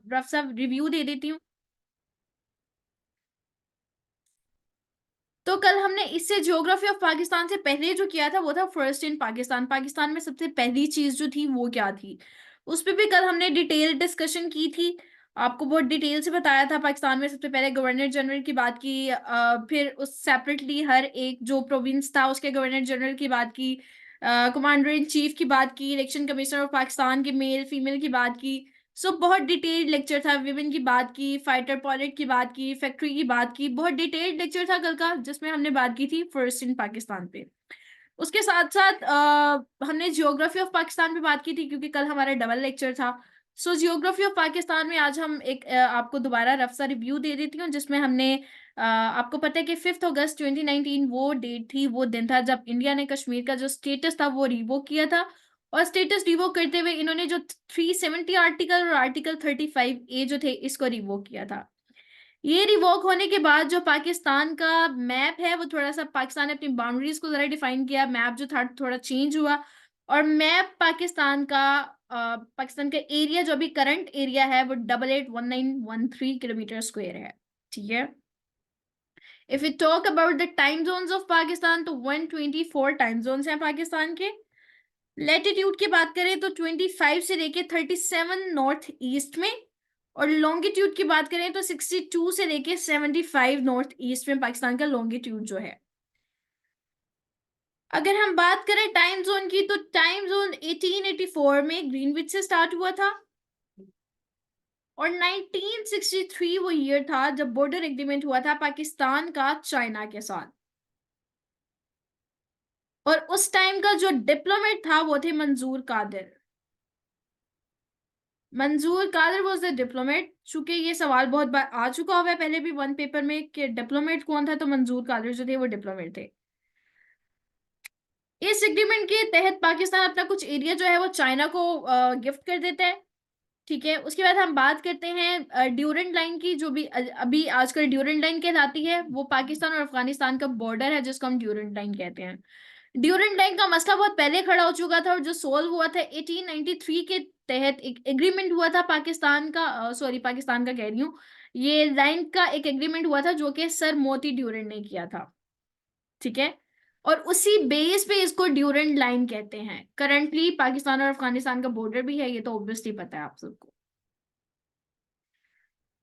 Rough सा review दे देती हूँ। तो कल हमने इससे ज्योग्राफी ऑफ पाकिस्तान से पहले जो किया था वो था फर्स्ट इन पाकिस्तान। पाकिस्तान में सबसे पहली चीज जो थी वो क्या थी, उस पर भी कल हमने डिटेल डिस्कशन की थी। आपको बहुत डिटेल से बताया था। पाकिस्तान में सबसे पहले गवर्नर जनरल की बात की, फिर उस सेपरेटली हर एक जो प्रोविंस था उसके गवर्नर जनरल की बात की, कमांडर इन चीफ की बात की, इलेक्शन कमिश्नर ऑफ पाकिस्तान के मेल फीमेल की बात की। सो बहुत डिटेल्ड लेक्चर था। विमेन की बात की, फाइटर पायलट की बात की, फैक्ट्री की बात की। बहुत डिटेल्ड लेक्चर था कल का जिसमें हमने बात की थी फर्स्ट इन पाकिस्तान पे। उसके साथ साथ हमने जियोग्राफी ऑफ पाकिस्तान पे बात की थी क्योंकि कल हमारा डबल लेक्चर था। सो जियोग्राफी ऑफ पाकिस्तान में आज हम एक आपको दोबारा रफ सा रिव्यू दे देती हूँ जिसमें हमने आपको पता है कि 5 अगस्त 2019 वो डेट थी, वो दिन था जब इंडिया ने कश्मीर का जो स्टेटस था वो रिवोक किया था। और स्टेटस रिवोक करते हुए इन्होंने जो 370 आर्टिकल और आर्टिकल 35A जो थे इसको रिवोक किया था। ये रिवॉक होने के बाद जो पाकिस्तान का मैप है वो थोड़ा सा, पाकिस्तान ने अपनी बाउंड्रीज को जरा डिफाइन किया, मैप जो था थोड़ा चेंज हुआ। और मैप पाकिस्तान का एरिया जो अभी करंट एरिया है वो 881913 किलोमीटर स्क्वायर है। ठीक है। If you talk about the time zones of Pakistan तो 124 टाइम जोन्स हैं पाकिस्तान के। लेटीट्यूड की बात करें तो 25 से लेके 37 नॉर्थ ईस्ट में। और लॉन्गिट्यूड की बात करें तो 62 से लेके 75 नॉर्थ ईस्ट में पाकिस्तान का लॉन्गिट्यूड जो है। अगर हम बात करें टाइम जोन की तो टाइम जोन 1884 में ग्रीनविच से स्टार्ट हुआ था। और 1963 वो ईयर था जब बॉर्डर एग्रीमेंट हुआ था पाकिस्तान का चाइना के साथ। और उस टाइम का जो डिप्लोमेट था वो थे मंजूर कादिर। मंजूर कादिर वॉज द डिप्लोमेट। चूंकि ये सवाल बहुत बार आ चुका हुआ है पहले भी वन पेपर में कि डिप्लोमेट कौन था, तो मंजूर कादिर जो थे वो डिप्लोमेट थे। इस एग्रीमेंट के तहत पाकिस्तान अपना कुछ एरिया जो है वो चाइना को गिफ्ट कर देता है। ठीक है। उसके बाद हम बात करते हैं ड्यूरेंट लाइन की, जो भी अभी आजकल ड्यूरेंट लाइन कहलाती है। वो पाकिस्तान और अफगानिस्तान का बॉर्डर है जिसको हम ड्यूरेंट लाइन कहते हैं। ड्यूरेंट लाइन का मसला बहुत पहले खड़ा हो चुका था और जो सोल्व हुआ था 1893 के तहत एक एग्रीमेंट हुआ था पाकिस्तान का, सॉरी पाकिस्तान का कह रही हूँ, ये लाइन का एक एग्रीमेंट हुआ था जो कि सर मोती ड्यूरेंट ने किया था। ठीक है। और उसी बेस पे इसको ड्यूरेंट लाइन कहते हैं। करंटली पाकिस्तान और अफगानिस्तान का बॉर्डर भी है, ये तो ऑब्वियसली पता है आप सबको।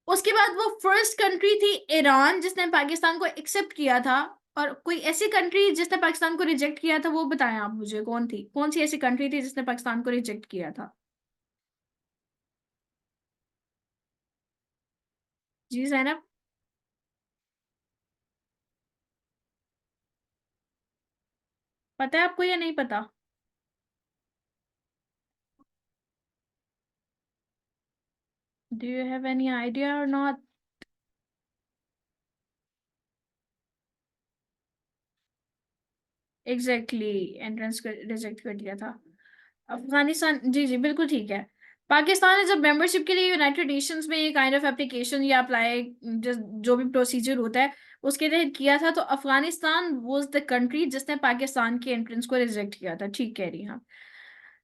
उसके बाद वो फर्स्ट कंट्री थी ईरान जिसने पाकिस्तान को एक्सेप्ट किया था। और कोई ऐसी कंट्री जिसने पाकिस्तान को रिजेक्ट किया था वो बताएं आप मुझे, कौन थी, कौन सी ऐसी कंट्री थी जिसने पाकिस्तान को रिजेक्ट किया था। जी जैनब। पता है आपको या नहीं पता? Do you have any idea और नॉट? एग्जैक्टली, एंट्रेंस रिजेक्ट कर दिया था। अफगानिस्तान, जी जी बिल्कुल ठीक है। पाकिस्तान ने जब मेंबरशिप के लिए यूनाइटेड नेशंस में ये काइंड ऑफ एप्लीकेशन या अप्लाई, जो भी प्रोसीजर होता है उसके तहत किया था, तो अफगानिस्तान वाज द कंट्री जिसने पाकिस्तान के एंट्रेंस को रिजेक्ट किया था। ठीक कह रही हैं।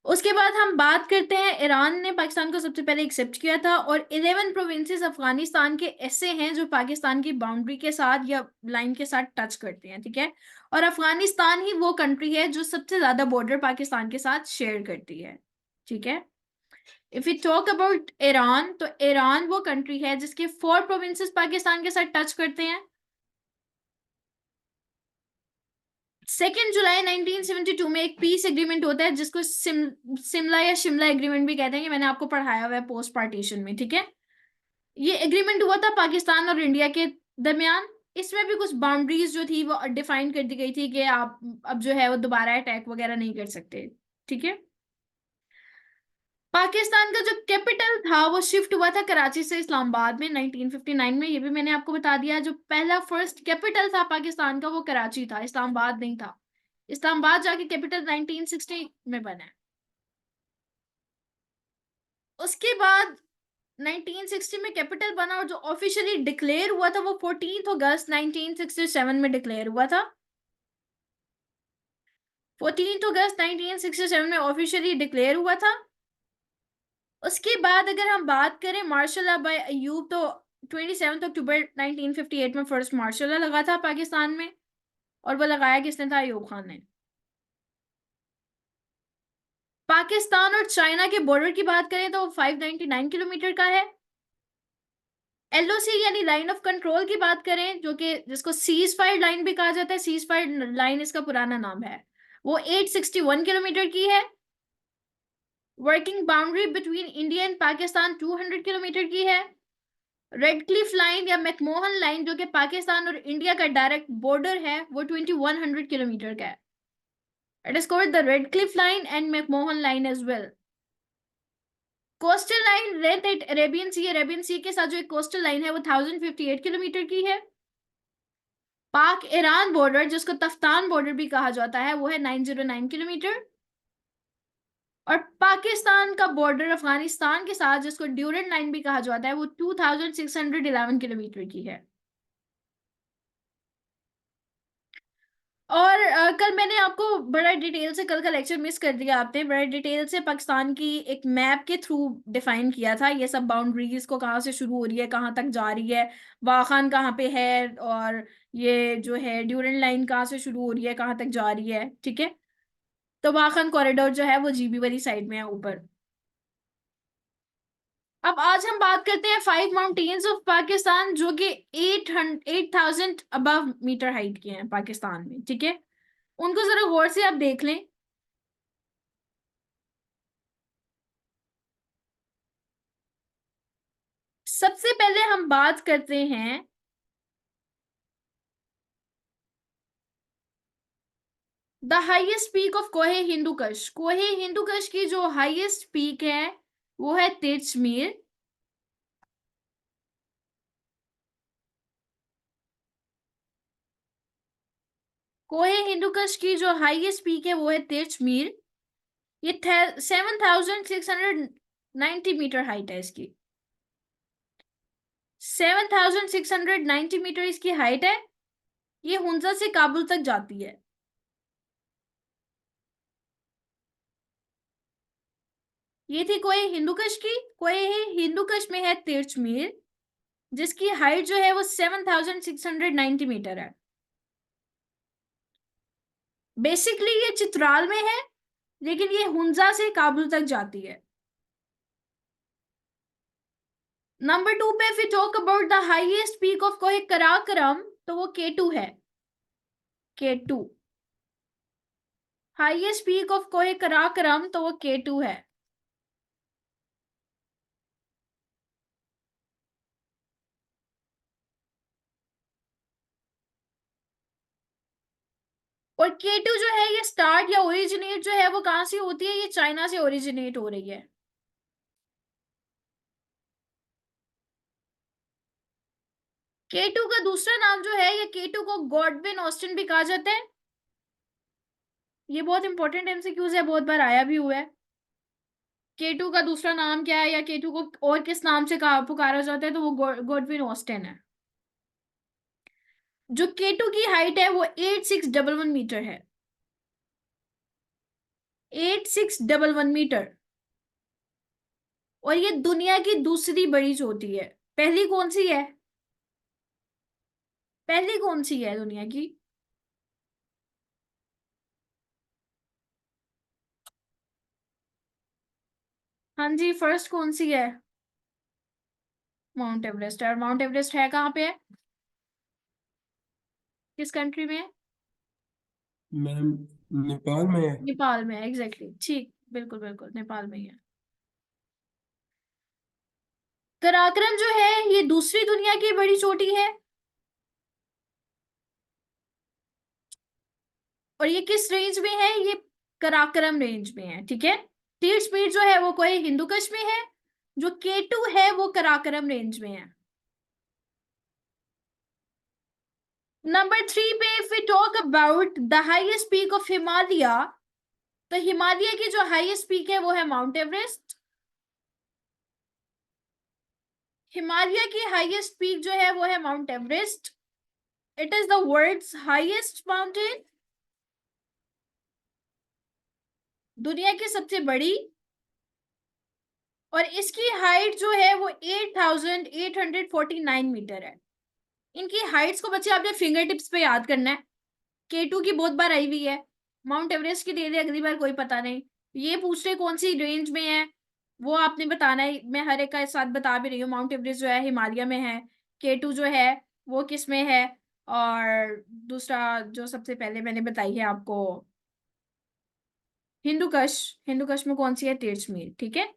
उसके बाद हम बात करते हैं, ईरान ने पाकिस्तान को सबसे पहले एक्सेप्ट किया था। और 11 प्रोविंसेस अफगानिस्तान के ऐसे हैं जो पाकिस्तान की बाउंड्री के साथ या लाइन के साथ टच करते हैं। ठीक है। और अफगानिस्तान ही वो कंट्री है जो सबसे ज्यादा बॉर्डर पाकिस्तान के साथ शेयर करती है। ठीक है। If you talk about Iran तो ईरान वो कंट्री है जिसके 4 प्रोविंसेस पाकिस्तान के साथ टच करते हैं। 2 जुलाई 1972 में एक पीस एग्रीमेंट होता है जिसको सिमला या शिमला एग्रीमेंट भी कहते हैं। ये मैंने आपको पढ़ाया हुआ है पोस्ट पार्टीशन में। ठीक है। ये एग्रीमेंट हुआ था पाकिस्तान और इंडिया के दरमियान। इसमें भी कुछ बाउंड्रीज जो थी वो डिफाइन कर दी गई थी कि आप अब जो है वो दोबारा अटैक वगैरह नहीं कर सकते। ठीक है। पाकिस्तान का जो कैपिटल था वो शिफ्ट हुआ था कराची से इस्लामाबाद में 1959 में। ये भी मैंने आपको बता दिया। जो पहला फर्स्ट कैपिटल था पाकिस्तान का वो कराची था, इस्लामाबाद नहीं था। इस्लामाबाद जाके कैपिटल 1960 में बना है। उसके बाद 1960 में कैपिटल बना और जो ऑफिशियली डिक्लेयर हुआ था वो 14 अगस्त 1967 में डिक्लेयर हुआ था। 14 अगस्त 1967 में ऑफिशियली डिक्लेयर हुआ था। उसके बाद अगर हम बात करें मार्शल लॉ बाय अयूब, तो 27 अक्टूबर 1958 में फर्स्ट मार्शल लॉ लगा था पाकिस्तान में, और वो लगाया किसने था? अयूब खान ने। पाकिस्तान और चाइना के बॉर्डर की बात करें तो 599 किलोमीटर का है। एलओसी यानी लाइन ऑफ कंट्रोल की बात करें, जो कि जिसको सीज फायर लाइन भी कहा जाता है, सीज फायर लाइन इसका पुराना नाम है, वो 861 किलोमीटर की है। Working boundary between India and Pakistan 200 kilometre की है। रेड क्लिफ लाइन या मैकमोहन लाइन, जो कि पाकिस्तान और इंडिया का डायरेक्ट बॉर्डर है, वो 2100 किलोमीटर का है। It is called the Radcliffe line and McMahon line as well. Coastal line length at Arabian Sea के साथ जो एक कोस्टल लाइन है वो 1058 किलोमीटर की है। पाक ईरान बॉर्डर, जिसको तफ्तान बॉर्डर भी कहा जाता है, वो है 909 किलोमीटर। और पाकिस्तान का बॉर्डर अफगानिस्तान के साथ, जिसको ड्यूरन लाइन भी कहा जाता है, वो 2611 किलोमीटर की है। और कल मैंने आपको बड़ा डिटेल से, कल का लेक्चर मिस कर दिया आपने, बड़ा डिटेल से पाकिस्तान की एक मैप के थ्रू डिफाइन किया था ये सब बाउंड्रीज को, कहाँ से शुरू हो रही है कहाँ तक जा रही है, वाखान कहाँ पे है, और ये जो है ड्यूरन लाइन कहाँ से शुरू हो रही है कहाँ तक जा रही है, ठीक है। तो वाखान कॉरिडोर जो है वो जीबी वाली साइड में है ऊपर। अब आज हम बात करते हैं 5 माउंटेन्स ऑफ पाकिस्तान, जो कि 8,000 अबव मीटर हाइट के हैं पाकिस्तान में, ठीक है। उनको जरा गौर से आप देख लें। सबसे पहले हम बात करते हैं द हाईएस्ट पीक ऑफ कोहे हिंदू कश। कोहे हिंदू कश की जो हाईएस्ट पीक है वो है तिरछमीर। कोहे हिंदू कश की जो हाईएस्ट पीक है वो है तिरछमीर। ये 7,690 मीटर हाइट है इसकी। 7,690 मीटर इसकी हाइट है। ये हुंजा से काबुल तक जाती है। ये थी कोहे हिंदूकश की। कोहे हिंदूकश में है तिरछमीर, जिसकी हाइट जो है वो 7,690 मीटर है। बेसिकली ये चित्राल में है, लेकिन ये हुंजा से काबुल तक जाती है। नंबर 2 पे फिर talk about the highest peak of कोहे कराकरम, तो वो K2 है। K2 हाईएस्ट पीक ऑफ कोहे कराकरम, तो वो K2 है। और K2 जो है ये स्टार्ट या ओरिजिनेट जो है वो कहां से होती है? ये चाइना से ओरिजिनेट हो रही है। K2 का दूसरा नाम जो है, ये K2 को गॉडविन ऑस्टिन भी कहा जाता है। ये बहुत इंपॉर्टेंट एमसीक्यूज है, बहुत बार आया भी हुआ है। K2 का दूसरा नाम क्या है, या K2 को और किस नाम से कहा पुकारा जाता है, तो वो गॉडविन ऑस्टिन है। जो K2 की हाइट है वो 8611 मीटर है। 8611 मीटर। और ये दुनिया की दूसरी बड़ी चोटी है। पहली कौन सी है? पहली कौन सी है दुनिया की? हाँ जी, फर्स्ट कौन सी है? माउंट एवरेस्ट है। और माउंट एवरेस्ट है कहाँ पे? है किस कंट्री में है? मैम नेपाल में है। नेपाल में है, एग्जैक्टली, ठीक, बिल्कुल बिल्कुल नेपाल में ही है। कराक्रम जो है ये दूसरी दुनिया की बड़ी चोटी है। और ये किस रेंज में है? ये कराक्रम रेंज में है, ठीक है। तीर स्पीड जो है वो कोई हिंदुकुश में है। जो K2 है वो कराक्रम रेंज में है। नंबर 3 पे if we talk about the highest peak of Himalaya, तो हिमालय की जो हाईएस्ट पीक है वो है माउंट एवरेस्ट। हिमालय की हाईएस्ट पीक जो है वो है Mount Everest. It is the world's highest mountain. दुनिया की सबसे बड़ी और इसकी हाइट जो है वो 8849 मीटर है। इनकी हाइट्स को बच्चे आपने फिंगर टिप्स पे याद करना है। K2 की बहुत बार आई हुई है। माउंट एवरेस्ट की दे दे अगली बार, कोई पता नहीं। ये पूछ रहे कौन सी रेंज में है, वो आपने बताना है। मैं हर एक का साथ बता भी रही हूँ। माउंट एवरेस्ट जो है हिमालय में है। K2 जो है वो किस में है। और दूसरा जो सबसे पहले मैंने बताई है आपको, हिंदुकश। हिंदुकश में कौन सी है, तिरछमीर, ठीक है।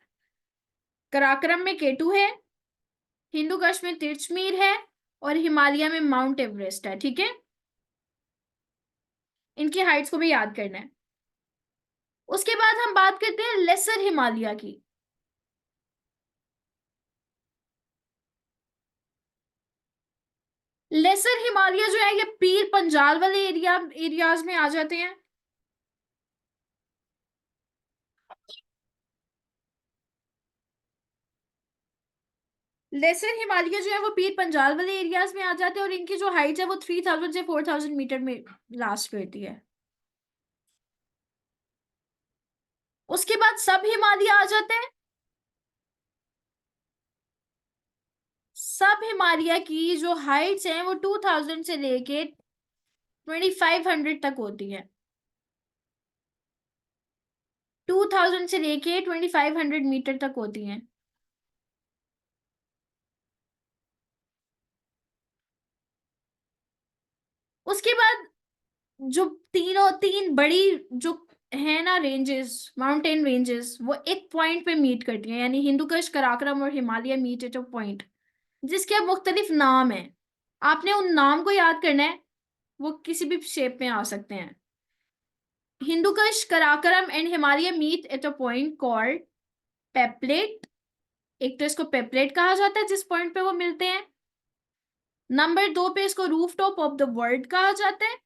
कराक्रम में K2 है, हिंदुकश में तिरछमीर है, और हिमालय में माउंट एवरेस्ट है, ठीक है। इनकी हाइट्स को भी याद करना है। उसके बाद हम बात करते हैं लेसर हिमालय की। लेसर हिमालय जो है ये पीर पंजाल वाले एरियाज में आ जाते हैं। लेसर हिमालय जो है वो पीर पंजाल वाले एरियाज में आ जाते हैं, और इनकी जो हाइट है वो 3000 से 4000 मीटर में लास्ट करती है। उसके बाद सब हिमालय आ जाते हैं। सब हिमालय की जो हाइट्स हैं वो 2000 से लेके 2500 तक होती है। 2000 से लेके 2500 मीटर तक होती हैं। उसके बाद जो तीनों तीन बड़ी जो है ना रेंजेस, माउंटेन रेंजेस, वो एक पॉइंट पे मीट करती हैं, यानी हिंदुकुश, कराकरम और Himalaya meet at a point, जिसके अब मुख्तलिफ नाम है। आपने उन नाम को याद करना है। वो किसी भी शेप में आ सकते हैं। Hindu Kush, Karakoram and Himalaya meet at a point called पेपलेट। एक तो इसको पेपलेट कहा जाता है जिस पॉइंट पे वो मिलते हैं। नंबर 2 पे इसको roof top of the world कहा जाता है।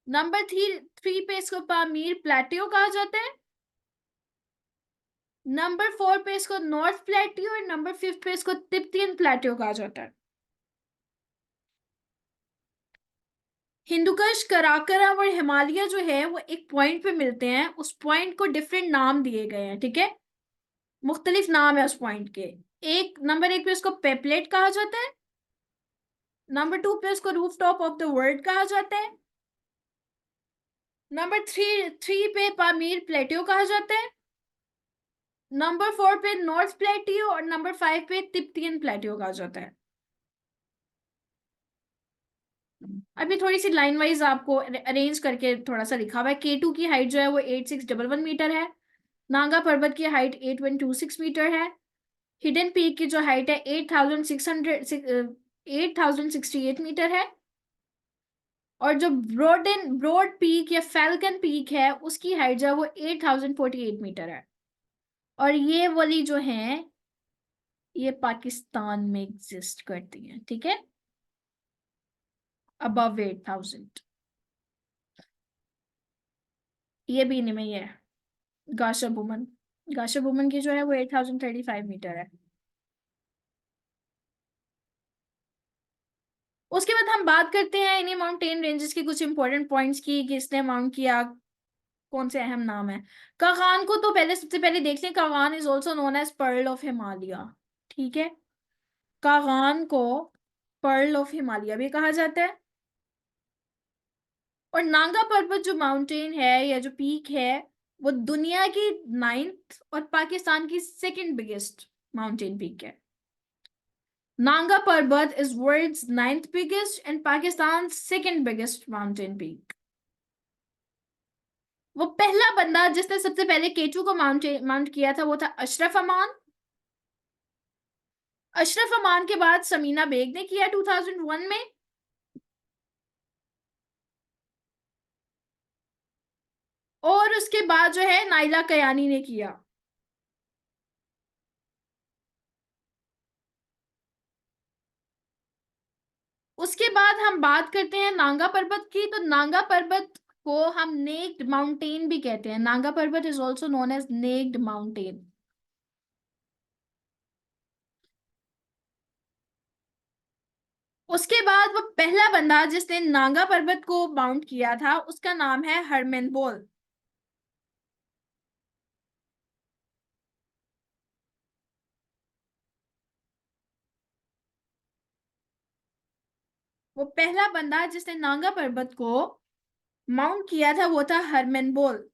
नंबर 3 पे इसको पामीर प्लेट्यू कहा जाता है। नंबर 4 पे इसको नॉर्थ प्लेट्यू, और नंबर 5 पे इसको तिब्बतियन प्लेट्यू कहा जाता है। हिंदुकुश, कराकरम और हिमालय जो है वो एक पॉइंट पे मिलते हैं। उस पॉइंट को डिफरेंट नाम दिए गए हैं, ठीक है। मुख्तलिफ नाम है उस पॉइंट के। एक नंबर 1 पे इसको पेपलेट कहा जाता है। नंबर 2 पे इसको roof top of the world कहा जाता है। नंबर थ्री पे पामीर प्लेट्यू कहा जाता है। नंबर 4 पे नॉर्थ प्लेट्यू, और नंबर 5 पे तिब्बतियन प्लेट्यू कहा जाता है। अभी थोड़ी सी लाइन वाइज आपको अरेंज करके थोड़ा सा लिखा हुआ है। K2 की हाइट जो है वो 8611 मीटर है। नांगा पर्वत की हाइट 8126 मीटर है। हिडन पीक की जो हाइट है 8068 मीटर है। और जो ब्रॉड पीक या फैल्कन पीक है उसकी हाइट जो है वो 8048 मीटर है। और ये वाली जो है ये पाकिस्तान में एग्जिस्ट करती है, ठीक है, अबव 8000। ये भी इनमें ही है। गाशा वुमन, गाशा वुमन की जो है वो 8035 मीटर है। उसके बाद हम बात करते हैं इन्हीं माउंटेन रेंजेस की कुछ इंपॉर्टेंट पॉइंट्स की, कि इसने माउंट किया, कौन से अहम नाम है। कागान को तो पहले सबसे पहले देख लें। Kaghan is also known as pearl of Himalaya, ठीक है। कागान को पर्ल ऑफ हिमालय भी कहा जाता है। और नांगा पर्वत जो माउंटेन है या जो पीक है वो दुनिया की 9th और पाकिस्तान की 2nd बिगेस्ट माउंटेन पीक है। Nanga Parbat is world's 9th biggest and Pakistan's 2nd biggest mountain peak. वो पहला बंदा जिसने सबसे पहले K2 को माउंट किया था वो था अशरफ अमान। अशरफ अमान के बाद समीना बेग ने किया 2001 में। और उसके बाद जो है नाइला कयानी ने किया। उसके बाद हम बात करते हैं नांगा पर्वत की। तो नांगा पर्वत को हम नेक्ड माउंटेन भी कहते हैं। Nanga Parbat is also known as naked mountain. उसके बाद वो पहला बंदा जिसने नांगा पर्वत को माउंट किया था उसका नाम है हरमेन बोल। वो पहला बंदा जिसने नांगा पर्वत को माउंट किया था वो था हरमन बोल।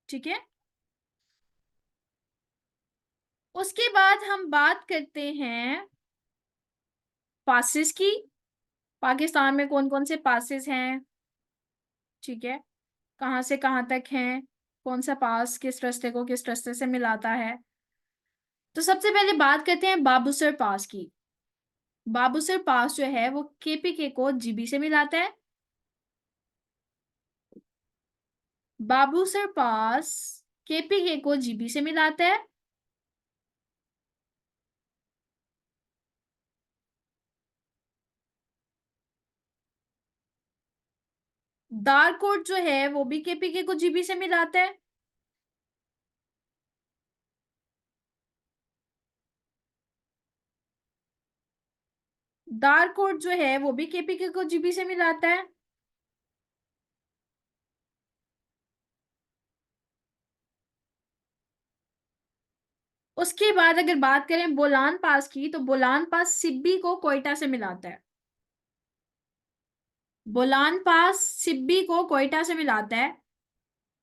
ठीक है। उसके बाद हम बात करते हैं पासिस की। पाकिस्तान में कौन कौन से पासिस हैं? ठीक है। कहाँ से कहाँ तक हैं? कौन सा पास किस रास्ते को किस रास्ते से मिलाता है? तो सबसे पहले बात करते हैं बाबूसर पास की। बाबूसर पास जो है वो केपीके को जीबी से मिलाता है। बाबूसर पास केपीके को जीबी से मिलाता है। दारकोट जो है वो भी केपीके को जीबी से मिलाता है। दारकोट जो है वो भी केपीके को जीबी से मिलाता है। उसके बाद अगर बात करें बोलान पास की, तो बोलान पास सिब्बी को कोयटा से मिलाता है। बोलान पास सिब्बी को कोयटा से मिलाता है।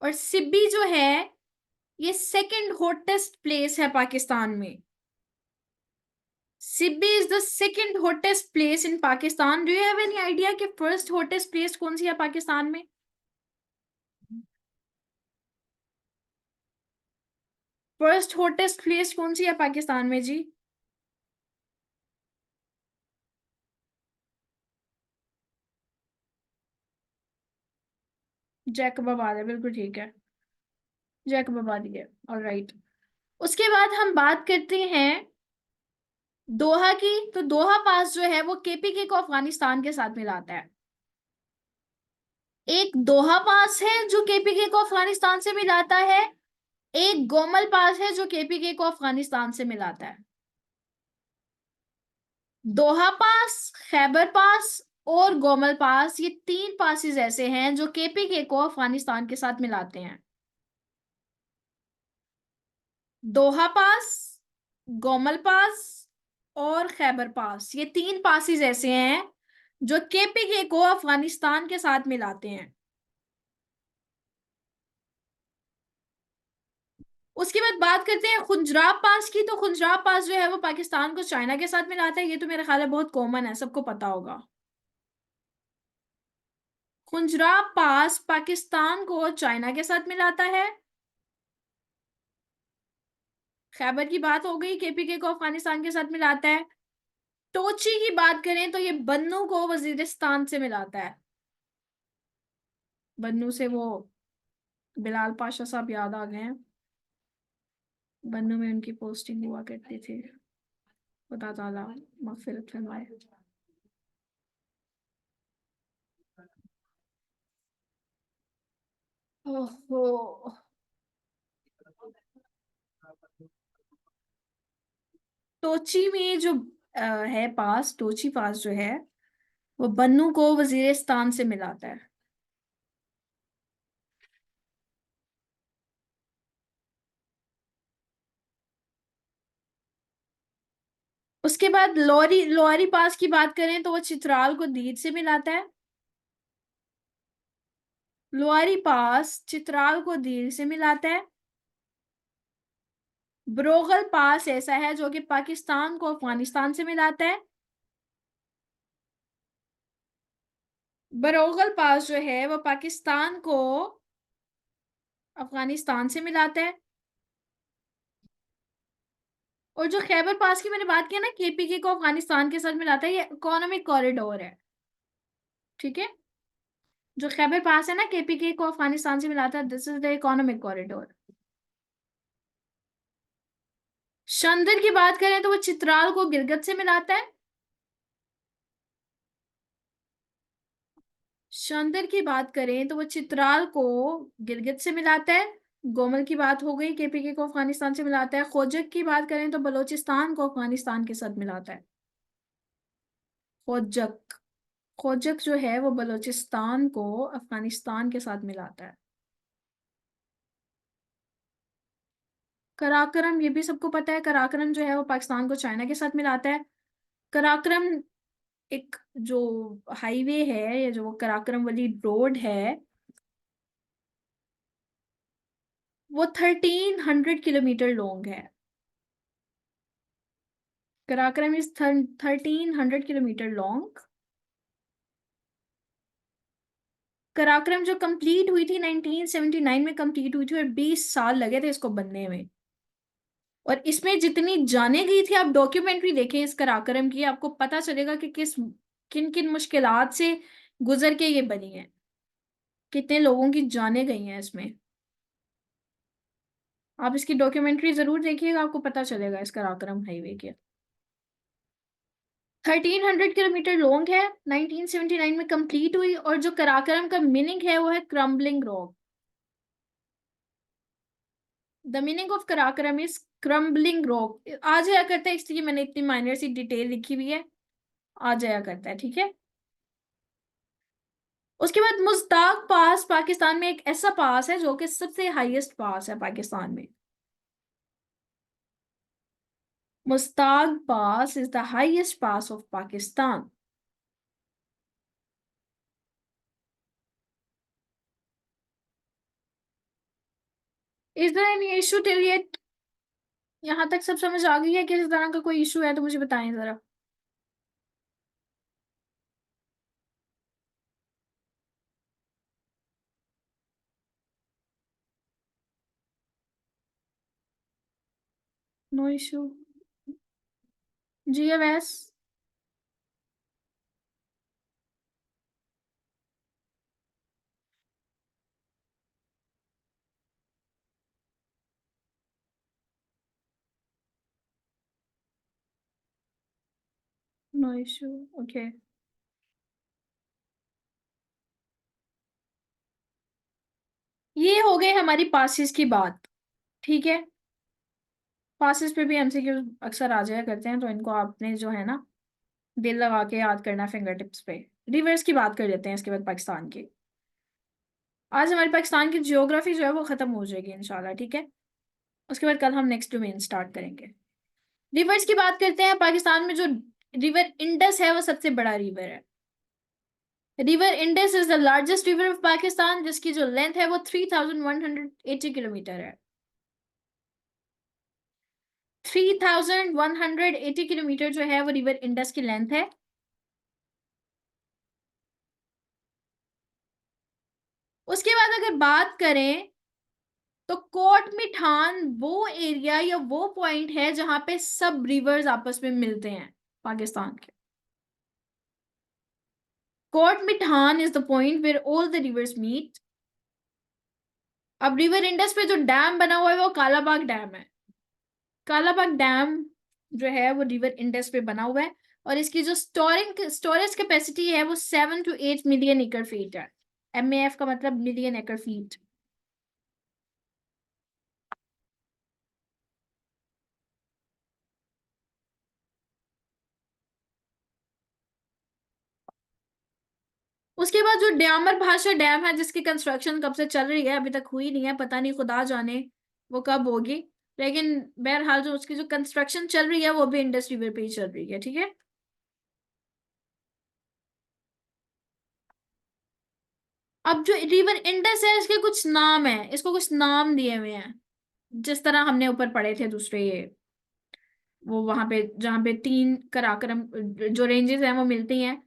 और सिब्बी जो है ये सेकंड हॉटेस्ट प्लेस है पाकिस्तान में। Sibi is the second hottest place in Pakistan. Do you have any idea कि फर्स्ट हॉटेस्ट प्लेस कौन सी है पाकिस्तान में? फर्स्ट हॉटेस्ट प्लेस कौन सी है पाकिस्तान में जी? जैकबाबाद है, बिल्कुल ठीक है। जैकबाबाद ही है। ऑलराइट। उसके बाद हम बात करते हैं दोहा की। तो दोहा पास जो है वो केपीके को अफगानिस्तान के साथ मिलाता है। एक दोहा पास है जो केपीके को अफगानिस्तान से मिलाता है। एक गोमल पास है जो केपीके को अफगानिस्तान से मिलाता है। दोहा पास, खैबर पास और गोमल पास, ये तीन पासिस ऐसे हैं जो केपीके को अफगानिस्तान के साथ मिलाते हैं। दोहा पास, गोमल पास और खैबर पास, ये तीन पासिस ऐसे हैं जो केपीके को अफगानिस्तान के साथ मिलाते हैं। उसके बाद बात करते हैं खुंजराब पास की। तो खुंजराब पास जो है वो पाकिस्तान को चाइना के साथ मिलाता है। ये तो मेरा ख्याल है बहुत कॉमन है, सबको पता होगा। खुंजराब पास पाकिस्तान को चाइना के साथ मिलाता है। खैबर की बात हो गई, केपीके को अफगानिस्तान के साथ मिलाता है। टोची की बात करें तो ये बन्नू को वजीरिस्तान से मिलाता है। बन्नू से वो बिलाल पाशा साहब याद आ गए हैं। बन्नू में उनकी पोस्टिंग हुआ करती थी। खुदा ताला मगफिरत फरमाए। ओहो। टोची में जो है पास, टोची पास जो है वो बन्नू को वजीरिस्तान से मिलाता है। उसके बाद लोरी लोअरी पास की बात करें तो वो चित्राल को दीद से मिलाता है। लोअरी पास चित्राल को दीद से मिलाता है। ब्रोगल पास ऐसा है जो कि पाकिस्तान को अफगानिस्तान से मिलाता है। बरोगल पास जो है वो पाकिस्तान को अफगानिस्तान से मिलाता है। और जो खैबर पास की मैंने बात की ना, केपीके को अफगानिस्तान के साथ मिलाता है, ये इकोनॉमिक कॉरिडोर है। ठीक है। जो खैबर पास है ना, केपीके को अफगानिस्तान से मिलाता है, this is the economic corridor. Shandur की बात करें तो वो चित्राल को गिलगित से मिलाता है। शंदर की बात करें तो वो चित्राल को गिलगित से मिलाता है। गोमल की बात हो गई, केपीके को अफगानिस्तान से मिलाता है। खोजक की बात करें तो बलोचिस्तान को अफगानिस्तान के साथ मिलाता है। खोजक, खोजक जो है वो बलोचिस्तान को अफगानिस्तान के साथ मिलाता है। कराकरम ये भी सबको पता है, कराकरम जो है वो पाकिस्तान को चाइना के साथ मिलाता है। कराकरम एक जो हाईवे है, या जो कराकरम वाली रोड है, वो 1300 किलोमीटर लॉन्ग है। Karakoram is 1300 kilometre long. Karakoram जो कंप्लीट हुई थी 1979 में कंप्लीट हुई थी, और 20 साल लगे थे इसको बनने में। और इसमें जितनी जाने गई थी, आप डॉक्यूमेंट्री देखें इस कराकरम की, आपको पता चलेगा कि किन किन मुश्किलात से गुजर के ये बनी है, कितने लोगों की जानें गई हैं इसमें। आप इसकी डॉक्यूमेंट्री जरूर देखिएगा, आपको पता चलेगा इस कराकरम हाईवे के। 1300 किलोमीटर लॉन्ग है, 1979 में कंप्लीट हुई, और जो कराकरम का मीनिंग है वो है crumbling rock. The meaning of Karakoram is crumbling rock. आ जाया करता है, इसलिए मैंने इतनी माइनर सी डिटेल लिखी हुई है, आ जाया करता है, ठीक है। उसके बाद मुश्ताक पास पाकिस्तान में एक ऐसा पास है जो कि सबसे हाईएस्ट पास है पाकिस्तान में। Mushtaq pass is the highest pass of Pakistan. Is there any issue till yet? यहाँ तक सब समझ आ गई है? किसी तरह का कोई इशू है तो मुझे बताएं जरा। No issue. GMS। No issue. Okay. ये हो गई हमारी पासिस की बात, ठीक है। पासिस पे भी MCQ अक्सर आ जाया करते हैं, तो इनको आपने जो है ना दिल लगा के याद करना फिंगर टिप्स पे। रिवर्स की बात कर लेते हैं इसके बाद पाकिस्तान की। आज हमारी पाकिस्तान की जियोग्राफी जो है वो खत्म हो जाएगी इंशाल्लाह, ठीक है। उसके बाद कल हम नेक्स्ट डोमेन स्टार्ट करेंगे। रिवर्स की बात करते हैं। पाकिस्तान में जो रिवर इंडस है वो सबसे बड़ा रिवर है। River Indus is the largest river of Pakistan, जिसकी जो लेंथ है वो 3180 किलोमीटर है। 3180 किलोमीटर जो है वो रिवर इंडस की लेंथ है। उसके बाद अगर बात करें तो कोट मिठान वो एरिया या वो पॉइंट है जहां पे सब रिवर्स आपस में मिलते हैं पाकिस्तान के। Kot Mithan is the point where all the rivers meet. अब रिवर इंडस पे जो डैम बना हुआ है वो कालाबाग डैम है। कालाबाग डैम जो है वो रिवर इंडस पे बना हुआ है, और इसकी जो स्टोरेज कैपेसिटी है वो 7 to 8 मिलियन एकड़ फीट है। MAF का मतलब मिलियन एकड़ फीट। उसके बाद जो ड्यामर भाषा डैम है, जिसकी कंस्ट्रक्शन कब से चल रही है, अभी तक हुई नहीं है, पता नहीं खुदा जाने वो कब होगी। लेकिन बहरहाल जो उसकी जो कंस्ट्रक्शन चल रही है वो भी इंडस रिवर पे ही चल रही है, ठीक है। अब जो रिवर इंडस है इसके कुछ नाम है, इसको कुछ नाम दिए हुए हैं, जिस तरह हमने ऊपर पढ़े थे दूसरे वो वहां पे जहाँ पे तीन कराकरम जो रेंजेस हैं वो मिलती हैं,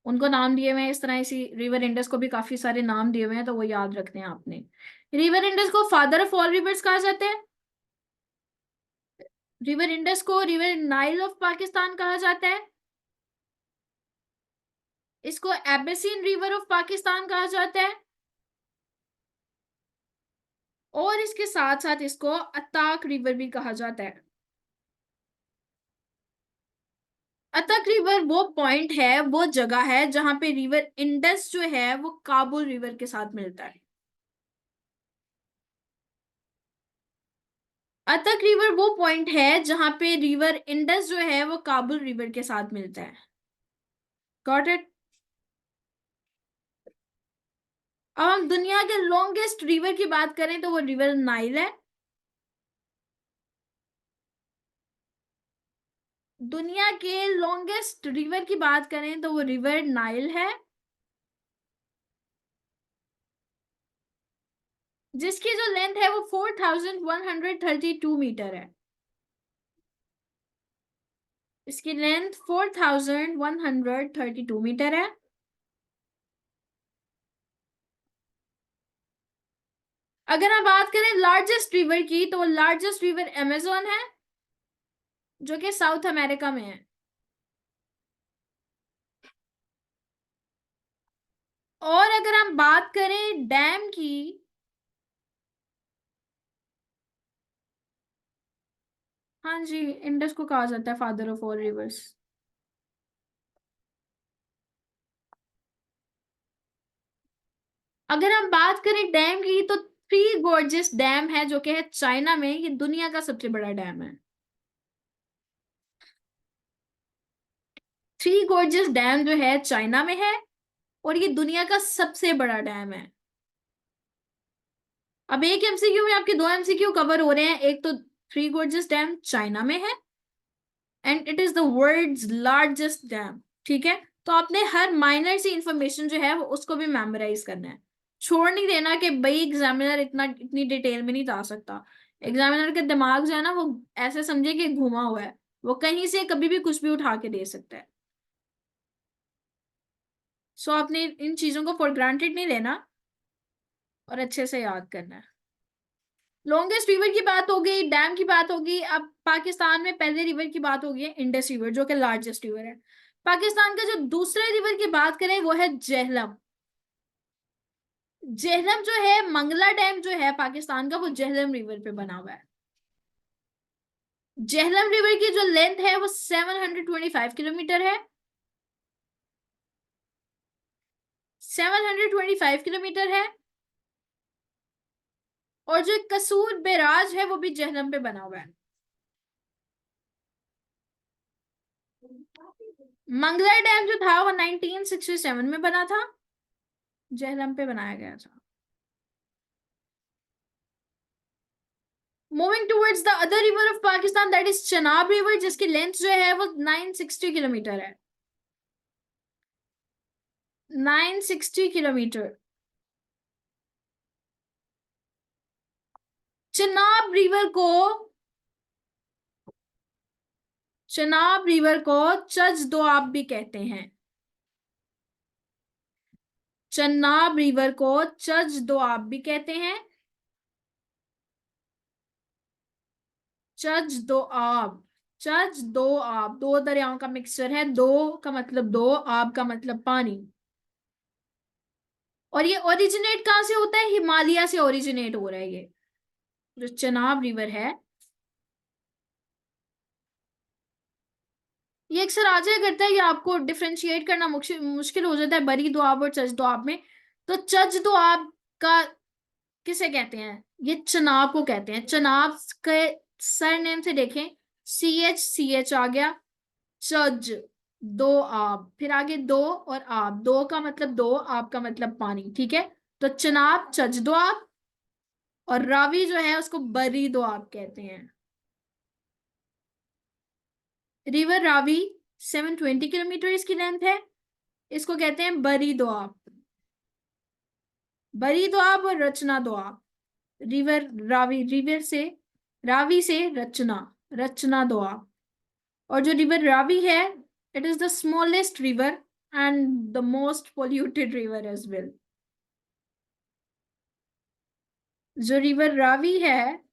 उनको नाम दिए हुए हैं। इस तरह इसी रिवर इंडस को भी काफी सारे नाम दिए हुए हैं, तो वो याद रखते हैं आपने। रिवर इंडस को फादर ऑफ ऑल रिवर्स कहा जाता है। रिवर इंडस को रिवर नाइल ऑफ पाकिस्तान कहा जाता है। इसको एबेसिन रिवर ऑफ पाकिस्तान कहा जाता है। और इसके साथ साथ इसको अताक रिवर भी कहा जाता है। अतक रिवर वो पॉइंट है, वो जगह है जहां पे रिवर इंडस जो है वो काबुल रिवर के साथ मिलता है। अतक रिवर वो पॉइंट है जहां पे रिवर इंडस जो है वो काबुल रिवर के साथ मिलता है। Got it? अब हम दुनिया के लॉन्गेस्ट रिवर की बात करें तो वो रिवर नाइल है। दुनिया के लॉन्गेस्ट रिवर की बात करें तो वो रिवर नाइल है, जिसकी जो लेंथ है वो 4132 मीटर है। इसकी लेंथ 4132 मीटर है। अगर हम बात करें लार्जेस्ट रिवर की, तो लार्जेस्ट रिवर अमेजोन है, जो कि साउथ अमेरिका में है। और अगर हम बात करें डैम की, हाँ जी, इंडस को कहा जाता है फादर ऑफ ऑल रिवर्स। अगर हम बात करें डैम की, तो थ्री गोर्जेस डैम है, जो कि है चाइना में। ये दुनिया का सबसे बड़ा डैम है। थ्री गोर्जेस डैम जो है चाइना में है, और ये दुनिया का सबसे बड़ा डैम है। अब एक एमसीक्यू में आपके दो एमसीक्यू कवर हो रहे हैं। एक तो थ्री गोर्जेस डैम चाइना में है, and it is the world's largest dam. ठीक है, तो आपने हर माइनर सी इंफॉर्मेशन जो है वो उसको भी मेमोराइज करना है। छोड़ नहीं देना कि भाई एग्जामिनर इतनी डिटेल में नहीं जा सकता। एग्जामिनर का दिमाग जो है ना, वो ऐसे समझे कि घुमा हुआ है। वो कहीं से कभी भी कुछ भी उठा के दे सकता है। सो आपने इन चीजों को फॉर ग्रांटेड नहीं लेना, और अच्छे से याद करना है। लॉन्गेस्ट रिवर की बात हो गई, डैम की बात होगी। अब पाकिस्तान में पहले रिवर की बात होगी, इंडस रिवर, जो कि लार्जेस्ट रिवर है। पाकिस्तान का जो दूसरे रिवर की बात करें वो है जेहलम। जेहलम जो है, मंगला डैम जो है पाकिस्तान का, वो जेहलम रिवर पे बना हुआ है। जेहलम रिवर की जो लेंथ है वो 725 किलोमीटर है। 725 किलोमीटर है। और जो कसूर बैराज है वो भी जेहलम पे बना हुआ है। मंगला डैम जो था वो 1967 में बना था, जेहलम पे बनाया गया था। Moving towards the other river of Pakistan, that is Chenab river, जिसकी लेंथ जो है वो 960 किलोमीटर है। 960 किलोमीटर। चनाब रिवर को चनाब रिवर को चज दोआब भी कहते हैं। चनाब रिवर को चज दोआब भी कहते हैं। चज दोआब। चज दो आब, दो दरियाओं का मिक्सचर है। दो का मतलब दो, आब का मतलब पानी। और ये ओरिजिनेट कहाँ से होता है? हिमालय से ओरिजिनेट हो रहा है ये जो चनाब रिवर है। ये अक्सर आ जाया करता है, ये आपको डिफरेंशिएट करना मुश्किल हो जाता है बरी दोआब और चच दोआब में। तो चच दोआब का किसे कहते हैं? ये चनाब को कहते हैं। चनाब के सरनेम से देखें, सी एच आ गया। चज, दो आब, फिर आगे दो और आब। दो का मतलब दो, आब का मतलब पानी। ठीक है, तो चनाब चज दोआब, और रावी जो है उसको बरी दोआब कहते हैं। रिवर रावी 720 किलोमीटर इसकी लेंथ है। इसको कहते हैं बरी दोआब। बरी दोआब और रचना दोआब। रिवर रावी, रिवर से, रावी से रचना, रचना दोआब। और जो रिवर रावी है, it is the smallest river and the most polluted river as well. जो रिवर रावी है,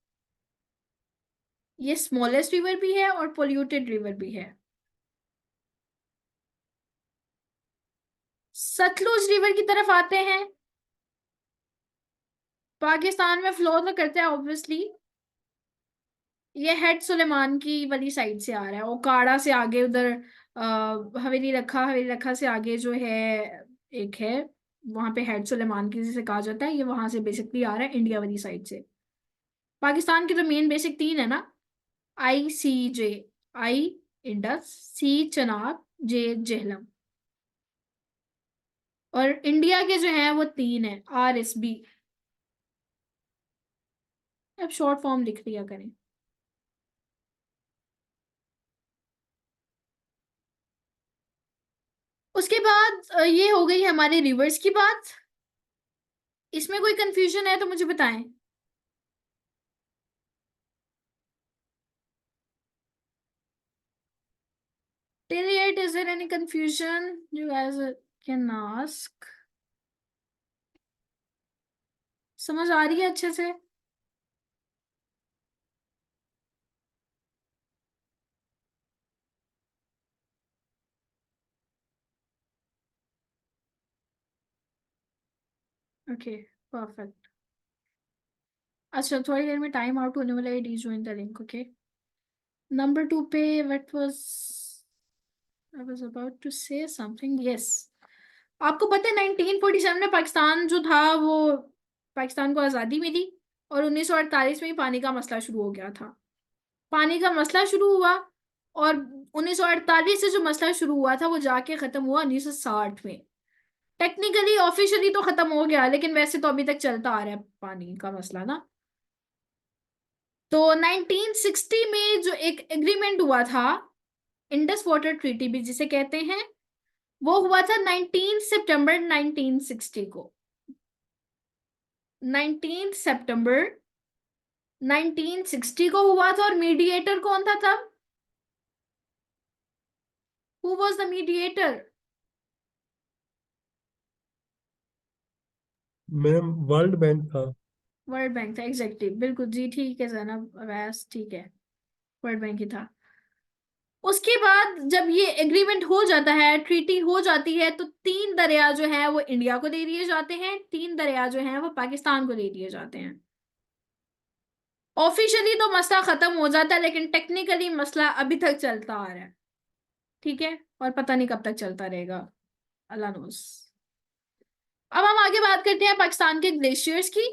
ये स्मॉलेस्ट रिवर भी है और पोल्यूटेड रिवर भी है। सतलुज रिवर की तरफ आते हैं। पाकिस्तान में फ्लो तो करता है ऑब्वियसली। ये हेड सुलेमान की वाली साइड से आ रहा है, ओकाड़ा से आगे उधर। हवेली रखा से आगे जो है, एक है वहां पे हेड सुलेमान की जिसे कहा जाता है। ये वहां से बेसिकली आ रहा है, इंडिया वाली साइड से। पाकिस्तान की तो मेन बेसिक तीन है ना, ICJ। आई इंडस, सी चनाब, जे जेहलम। और इंडिया के जो है वो तीन है, RSB। अब शॉर्ट फॉर्म लिख लिया करें। उसके बाद ये हो गई हमारे रिवर्स की बात। इसमें कोई कंफ्यूजन है तो मुझे बताएं। Till yet, is there any confusion you guys can ask? समझ आ रही है अच्छे से? Okay, perfect. अच्छा, थोड़ी देर में टाइम आउट होने वाला है, rejoin the link. Okay, number 2 पे what was I was about to say something. Yes, आपको पता है 1947 में पाकिस्तान जो था वो, पाकिस्तान को आज़ादी मिली और 1948 में ही पानी का मसला शुरू हो गया था। पानी का मसला शुरू हुआ और 1948 से जो मसला शुरू हुआ था वो जाके खत्म हुआ 1960 में। टेक्निकली ऑफिशियली तो खत्म हो गया, लेकिन वैसे तो अभी तक चलता आ रहा है पानी का मसला ना। तो 1960 में जो एक एग्रीमेंट हुआ था, इंडस वाटर ट्रीटी भी जिसे कहते हैं, वो हुआ था 19 सितंबर 1960 को। 19 सितंबर 1960 को हुआ था। और मीडिएटर कौन था तब? Who was the mediator? Ma'am world bank था। वर्ल्ड बैंक था, एग्जैक्टली, बिल्कुल जी, ठीक है जनाब अवैस, ठीक है, वर्ल्ड बैंक ही था। उसके बाद जब ये एग्रीमेंट हो जाता है, ट्रीटी हो जाती है, तो 3 दरिया जो है वो इंडिया को दे दिए जाते हैं, 3 दरिया जो है वो पाकिस्तान को दे दिए जाते हैं। ऑफिशियली तो मसला खत्म हो जाता है, लेकिन टेक्निकली मसला अभी तक चलता आ रहा है। ठीक है, और पता नहीं कब तक चलता रहेगा, अल्लाह नोस। अब हम आगे बात करते हैं पाकिस्तान के ग्लेशियर्स की।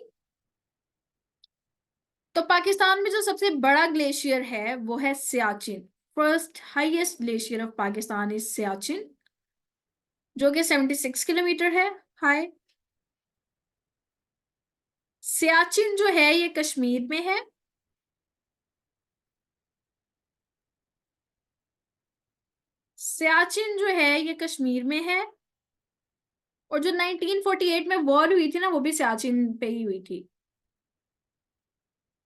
तो पाकिस्तान में जो सबसे बड़ा ग्लेशियर है वो है Siachen. First highest glacier of Pakistan is Siachen, जो कि 76 किलोमीटर है हाई। सियाचिन जो है ये कश्मीर में है। सियाचिन जो है ये कश्मीर में है। और जो 1948 में वॉर हुई थी ना, वो भी सियाचिन पे ही हुई थी।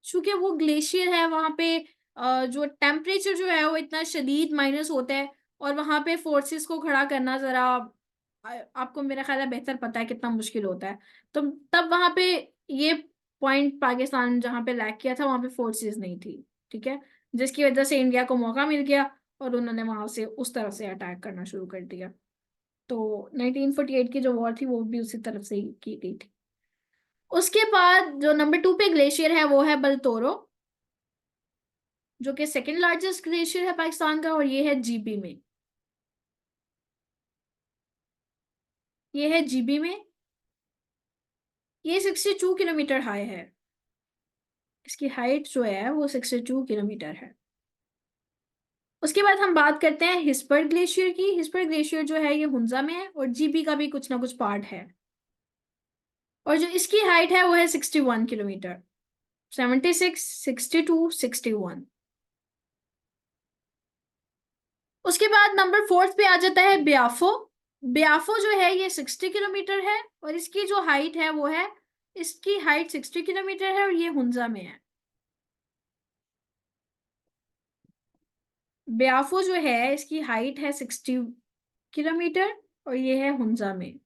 चूंकि वो ग्लेशियर है वहां पे, जो टेम्परेचर जो है वो इतना शदीद माइनस होता है, और वहां पे फोर्सेस को खड़ा करना जरा आपको मेरा ख्याल है बेहतर पता है कितना मुश्किल होता है। तो तब वहां पे ये पॉइंट पाकिस्तान जहां पे लैक किया था, वहां पे फोर्सेस नहीं थी। ठीक है, जिसकी वजह से इंडिया को मौका मिल गया और उन्होंने वहां से उस तरफ से अटैक करना शुरू कर दिया। तो 1948 की जो वॉर थी वो भी उसी तरफ से ही की गई थी। उसके बाद जो नंबर 2 पे ग्लेशियर है वो है बलतोरो, जो कि सेकंड लार्जेस्ट ग्लेशियर है पाकिस्तान का, और ये है जीबी में। ये है जीबी में। ये 62 किलोमीटर हाई है। इसकी हाइट जो है वो 62 किलोमीटर है। उसके बाद हम बात करते हैं हिस्पर ग्लेशियर की। हिस्पर ग्लेशियर जो है ये हुंजा में है, और जीबी का भी कुछ ना कुछ पार्ट है। और जो इसकी हाइट है वो है 61 किलोमीटर। 76, 62, 61। उसके बाद नंबर 4 पे आ जाता है ब्याफो। ब्याफो जो है ये 60 किलोमीटर है, और इसकी जो हाइट है वो है, इसकी हाइट 60 किलोमीटर है, और ये हुंजा में है। ब्याफो जो है इसकी हाइट है 60 किलोमीटर, और ये है हुंजा में।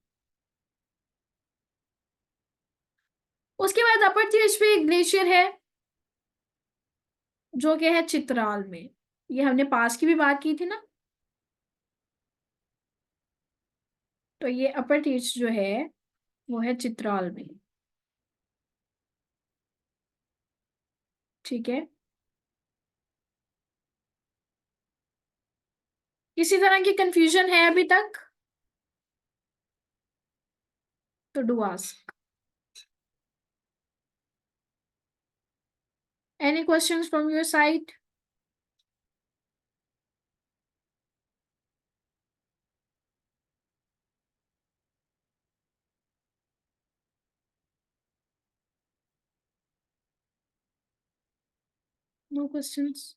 उसके बाद अपर तिरछ पे एक ग्लेशियर है जो कि है चित्राल में। ये हमने पास की भी बात की थी ना। तो ये अपर तिरछ जो है वो है चित्राल में। ठीक है, किसी तरह की कंफ्यूजन है अभी तक तो do ask. Any questions from your side? No questions?